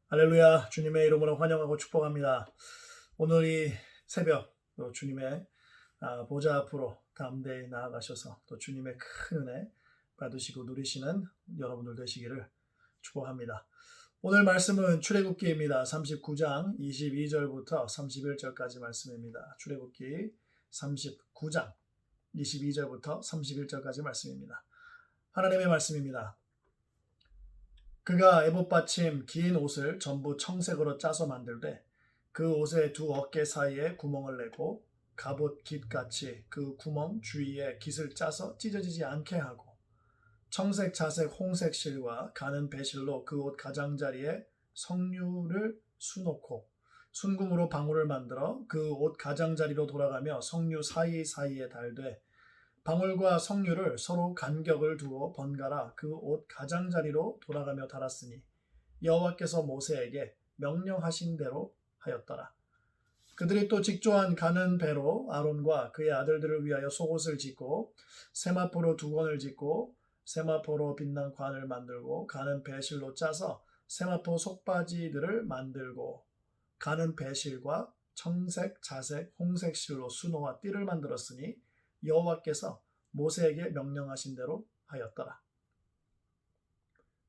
할렐루야. 주님의 이름으로 환영하고 축복합니다. 오늘 이 새벽 또 주님의 보좌 앞으로 담대히 나아가셔서 또 주님의 큰 은혜 받으시고 누리시는 여러분들 되시기를 축복합니다. 오늘 말씀은 출애굽기입니다. 39장 22절부터 31절까지 말씀입니다. 출애굽기 39장 22절부터 31절까지 말씀입니다. 하나님의 말씀입니다. 그가 에봇 받침 긴 옷을 전부 청색으로 짜서 만들되 그 옷의 두 어깨 사이에 구멍을 내고 갑옷 깃같이 그 구멍 주위에 깃을 짜서 찢어지지 않게 하고 청색, 자색, 홍색 실과 가는 배실로 그 옷 가장자리에 석류를 수놓고 순금으로 방울을 만들어 그 옷 가장자리로 돌아가며 석류 사이사이에 달되 방울과 석류를 서로 간격을 두어 번갈아 그 옷 가장자리로 돌아가며 달았으니 여호와께서 모세에게 명령하신 대로 하였더라. 그들이 또 직조한 가는 배로 아론과 그의 아들들을 위하여 속옷을 짓고 세마포로 두건을 짓고 세마포로 빛난 관을 만들고 가는 배실로 짜서 세마포 속바지들을 만들고 가는 배실과 청색, 자색, 홍색 실로 수노와 띠를 만들었으니 여호와께서 모세에게 명령하신 대로 하였더라.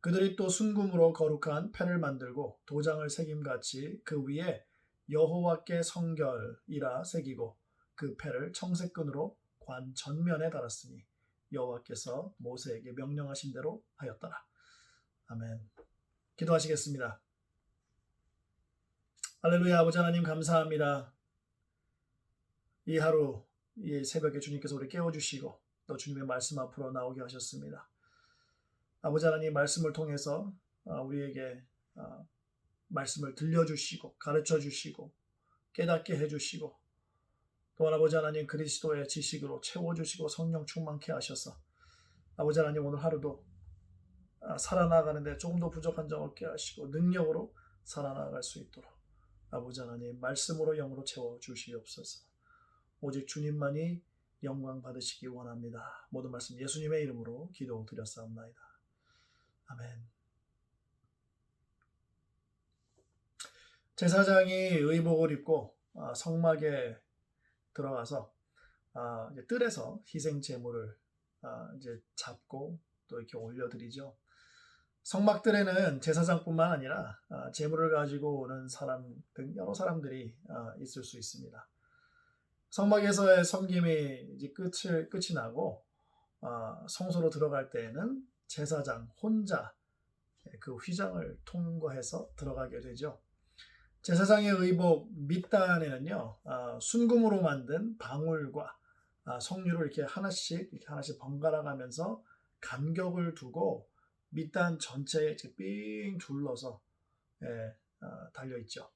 그들이 또 순금으로 거룩한 패를 만들고 도장을 새김같이 그 위에 여호와께 성결이라 새기고 그 패를 청색끈으로 관 전면에 달았으니 여호와께서 모세에게 명령하신 대로 하였더라. 아멘. 기도하시겠습니다. 할렐루야. 아버지 하나님 감사합니다. 이 하루 이 새벽에 주님께서 우리 깨워주시고 또 주님의 말씀 앞으로 나오게 하셨습니다. 아버지 하나님 말씀을 통해서 우리에게 말씀을 들려주시고 가르쳐주시고 깨닫게 해주시고 또한 아버지 하나님 그리스도의 지식으로 채워주시고 성령 충만케 하셔서 아버지 하나님 오늘 하루도 살아나가는데 조금 더 부족한 점 없게 하시고 능력으로 살아나갈 수 있도록 아버지 하나님 말씀으로 영으로 채워주시옵소서. 오직 주님만이 영광 받으시기 원합니다. 모든 말씀 예수님의 이름으로 기도드렸사옵나이다. 아멘. 제사장이 의복을 입고 성막에 들어가서 이제 뜰에서 희생 제물을 이제 잡고 또 이렇게 올려드리죠. 성막뜰에는 제사장뿐만 아니라 제물을 가지고 오는 사람 등 여러 사람들이 있을 수 있습니다. 성막에서의 섬김이 이제 끝이 나고 성소로 들어갈 때에는 제사장 혼자 그 휘장을 통과해서 들어가게 되죠. 제사장의 의복 밑단에는요 순금으로 만든 방울과 석류를 이렇게 하나씩 번갈아 가면서 간격을 두고 밑단 전체에 삥 둘러서 달려 있죠.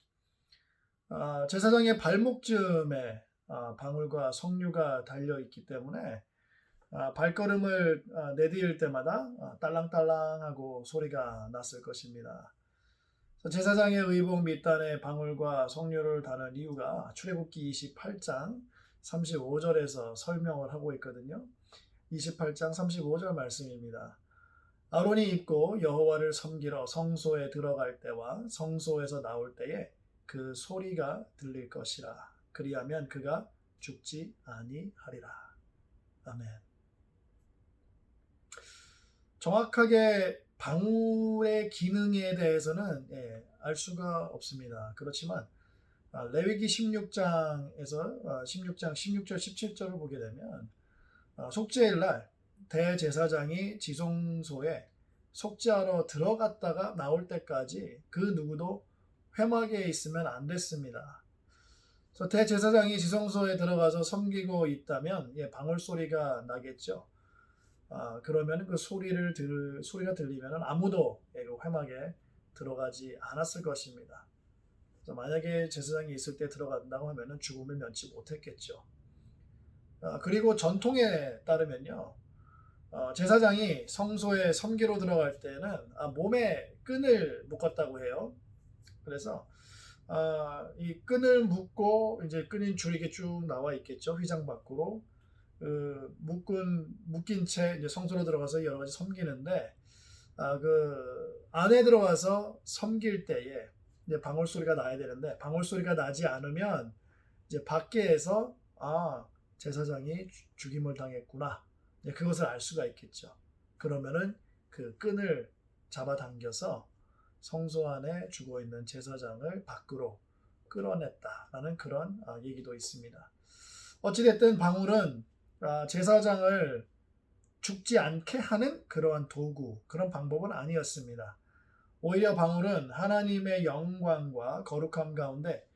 제사장의 발목쯤에 방울과 석류가 달려 있기 때문에 발걸음을 내디딜 때마다 딸랑딸랑하고 소리가 났을 것입니다. 제사장의 의복 밑단에 방울과 석류를 다는 이유가 출애굽기 28장 35절에서 설명을 하고 있거든요. 28장 35절 말씀입니다. 아론이 입고 여호와를 섬기러 성소에 들어갈 때와 성소에서 나올 때에 그 소리가 들릴 것이라. 그리하면 그가 죽지 아니하리라. 아멘. 정확하게 방울의 기능에 대해서는 알 수가 없습니다. 그렇지만 레위기 16장에서 16장 16절 17절을 보게 되면 속죄일 날 대제사장이 지성소에 속죄하러 들어갔다가 나올 때까지 그 누구도 회막에 있으면 안 됐습니다. 그래서 대제사장이 지성소에 들어가서 섬기고 있다면 방울 소리가 나겠죠. 그러면 그 소리가 들리면 아무도 회막에 들어가지 않았을 것입니다. 그래서 만약에 제사장이 있을 때 들어간다고 하면 죽음을 면치 못했겠죠. 그리고 전통에 따르면요, 제사장이 성소에 섬기러 들어갈 때는 몸에 끈을 묶었다고 해요. 그래서 이 끈을 묶고 이제 끈인 줄이 이렇게 쭉 나와 있겠죠. 휘장 밖으로 묶인 채 이제 성소로 들어가서 여러 가지 섬기는데 그 안에 들어와서 섬길 때에 이제 방울 소리가 나야 되는데 방울 소리가 나지 않으면 이제 밖에서 제사장이 죽임을 당했구나. 이제 그것을 알 수가 있겠죠. 그러면은 그 끈을 잡아당겨서 성소 안에 죽어 있는 제사장을 밖으로 끌어냈다라는 그런 얘기도 있습니다. 어찌됐든 방울은 제사장을 죽지 않게 하는 그러한 도구, 그런 방법은 아니었습니다. 오히려 방울은 하나님의 영광과 거룩함 가운데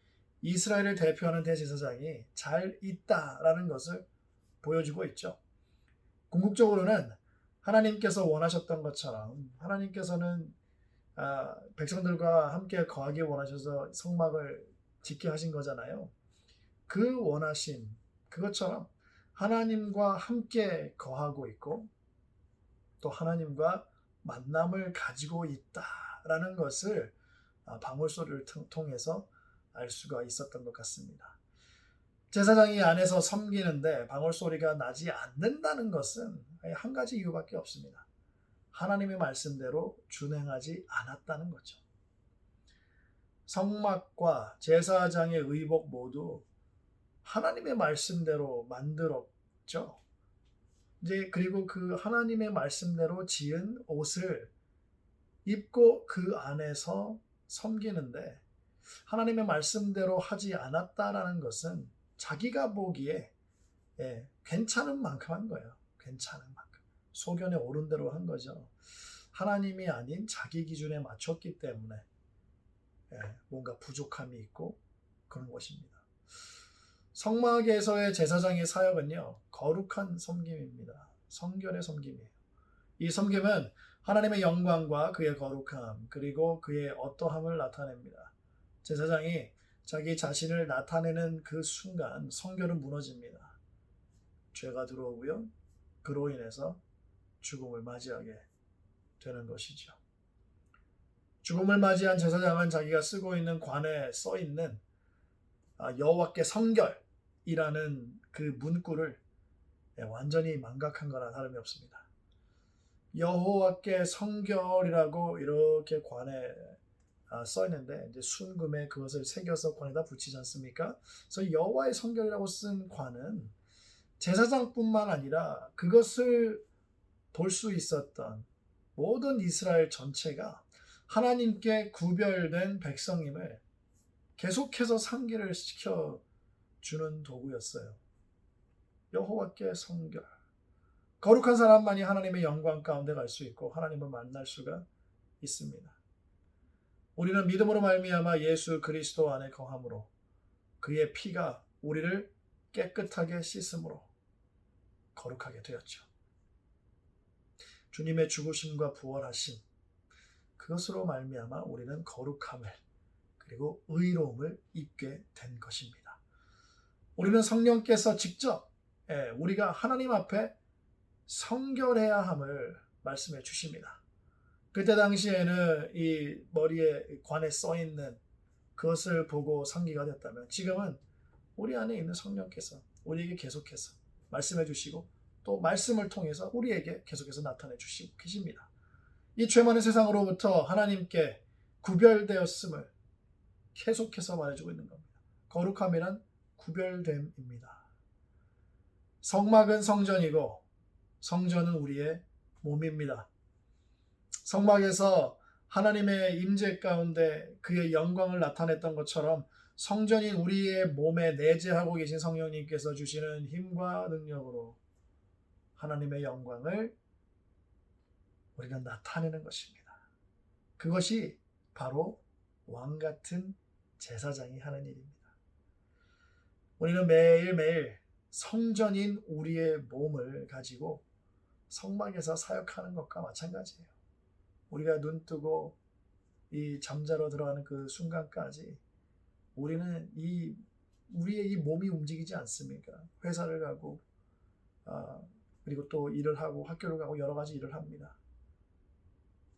이스라엘을 대표하는 대제사장이 잘 있다라는 것을 보여주고 있죠. 궁극적으로는 하나님께서 원하셨던 것처럼 하나님께서는 백성들과 함께 거하기 원하셔서 성막을 짓게 하신 거잖아요. 그 원하심, 그것처럼 하나님과 함께 거하고 있고 또 하나님과 만남을 가지고 있다라는 것을 방울 소리를 통해서 알 수가 있었던 것 같습니다. 제사장이 안에서 섬기는데 방울 소리가 나지 않는다는 것은 한 가지 이유밖에 없습니다. 하나님의 말씀대로 준행하지 않았다는 거죠. 성막과 제사장의 의복 모두 하나님의 말씀대로 만들었죠. 이제 그리고 그 하나님의 말씀대로 지은 옷을 입고 그 안에서 섬기는데 하나님의 말씀대로 하지 않았다라는 것은 자기가 보기에 괜찮은 만큼 한 거예요. 괜찮은 만큼. 소견에 오른 대로 한 거죠. 하나님이 아닌 자기 기준에 맞췄기 때문에 뭔가 부족함이 있고 그런 것입니다. 성막에서의 제사장의 사역은요, 거룩한 섬김입니다. 성결의 섬김이에요. 이 섬김은 하나님의 영광과 그의 거룩함, 그리고 그의 어떠함을 나타냅니다. 제사장이 자기 자신을 나타내는 그 순간 성결은 무너집니다. 죄가 들어오고요, 그로 인해서 죽음을 맞이하게 되는 것이죠. 죽음을 맞이한 제사장은 자기가 쓰고 있는 관에 써 있는 여호와께 성결이라는 그 문구를 완전히 망각한 거나 다름이 없습니다. 여호와께 성결이라고 이렇게 관에 써 있는데 이제 순금에 그것을 새겨서 관에다 붙이지 않습니까? 그래서 여호와의 성결이라고 쓴 관은 제사장뿐만 아니라 그것을 볼 수 있었던 모든 이스라엘 전체가 하나님께 구별된 백성임을 계속해서 상기를 시켜주는 도구였어요. 여호와께 성결. 거룩한 사람만이 하나님의 영광 가운데 갈 수 있고 하나님을 만날 수가 있습니다. 우리는 믿음으로 말미암아 예수 그리스도 안에 거함으로 그의 피가 우리를 깨끗하게 씻음으로 거룩하게 되었죠. 주님의 죽으심과 부활하심, 그것으로 말미암아 우리는 거룩함을 그리고 의로움을 입게 된 것입니다. 우리는 성령께서 직접 우리가 하나님 앞에 성결해야 함을 말씀해 주십니다. 그때 당시에는 이 머리에 관에 써 있는 그것을 보고 상기가 됐다면 지금은 우리 안에 있는 성령께서 우리에게 계속해서 말씀해 주시고 또 말씀을 통해서 우리에게 계속해서 나타내 주시고 계십니다. 이 죄 많은 세상으로부터 하나님께 구별되었음을 계속해서 말해주고 있는 겁니다. 거룩함이란 구별됨입니다. 성막은 성전이고 성전은 우리의 몸입니다. 성막에서 하나님의 임재 가운데 그의 영광을 나타냈던 것처럼 성전인 우리의 몸에 내재하고 계신 성령님께서 주시는 힘과 능력으로 하나님의 영광을 우리가 나타내는 것입니다. 그것이 바로 왕 같은 제사장이 하는 일입니다. 우리는 매일매일 성전인 우리의 몸을 가지고 성막에서 사역하는 것과 마찬가지예요. 우리가 눈 뜨고 이 잠자러 들어가는 그 순간까지 우리는 우리의 이 몸이 움직이지 않습니까? 회사를 가고 그리고 또 일을 하고 학교를 가고 여러 가지 일을 합니다.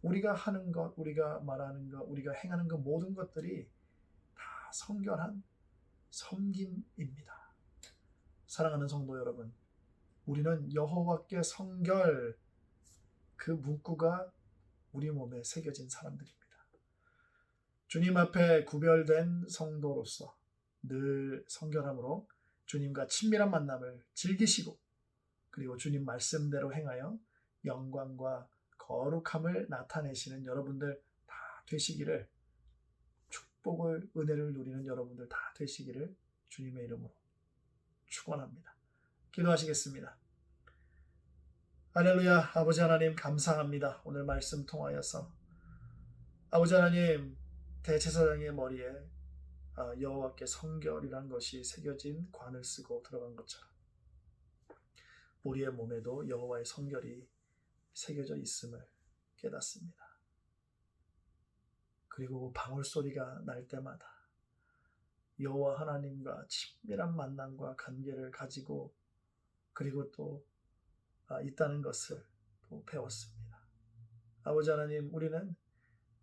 우리가 하는 것, 우리가 말하는 것, 우리가 행하는 것 모든 것들이 다 성결한 섬김입니다. 사랑하는 성도 여러분, 우리는 여호와께 성결 그 문구가 우리 몸에 새겨진 사람들입니다. 주님 앞에 구별된 성도로서 늘 성결함으로 주님과 친밀한 만남을 즐기시고 그리고 주님 말씀대로 행하여 영광과 거룩함을 나타내시는 여러분들 다 되시기를, 축복을 은혜를 누리는 여러분들 다 되시기를 주님의 이름으로 축원합니다. 기도하시겠습니다. 할렐루야. 아버지 하나님 감사합니다. 오늘 말씀 통하여서 아버지 하나님 대제사장의 머리에 여호와께 성결이란 것이 새겨진 관을 쓰고 들어간 것처럼 우리의 몸에도 여호와의 성결이 새겨져 있음을 깨닫습니다. 그리고 방울소리가 날 때마다 여호와 하나님과 친밀한 만남과 관계를 가지고 그리고 또 있다는 것을 또 배웠습니다. 아버지 하나님, 우리는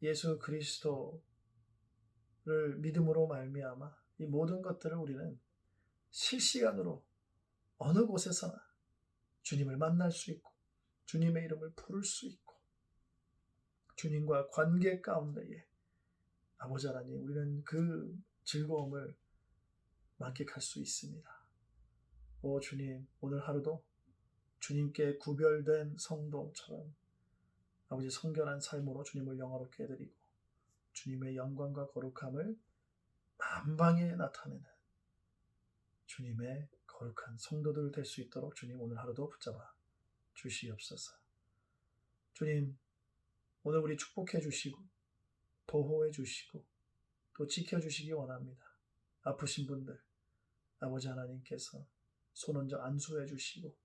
예수 그리스도를 믿음으로 말미암아 이 모든 것들을 우리는 실시간으로 어느 곳에서나 주님을 만날 수 있고 주님의 이름을 부를 수 있고 주님과 관계 가운데에 아버지 하나님, 우리는 그 즐거움을 만끽할 수 있습니다. 오 주님, 오늘 하루도 주님께 구별된 성도처럼 아버지 성결한 삶으로 주님을 영화롭게 해드리고 주님의 영광과 거룩함을 만방에 나타내는 주님의 거룩한 성도들 될 수 있도록 주님 오늘 하루도 붙잡아 주시옵소서. 주님, 오늘 우리 축복해 주시고 보호해 주시고 또 지켜주시기 원합니다. 아프신 분들 아버지 하나님께서 손 얹어 안수해 주시고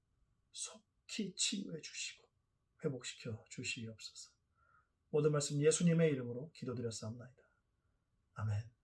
속히 치유해 주시고 회복시켜 주시옵소서. 모든 말씀 예수님의 이름으로 기도드렸사옵나이다. 아멘.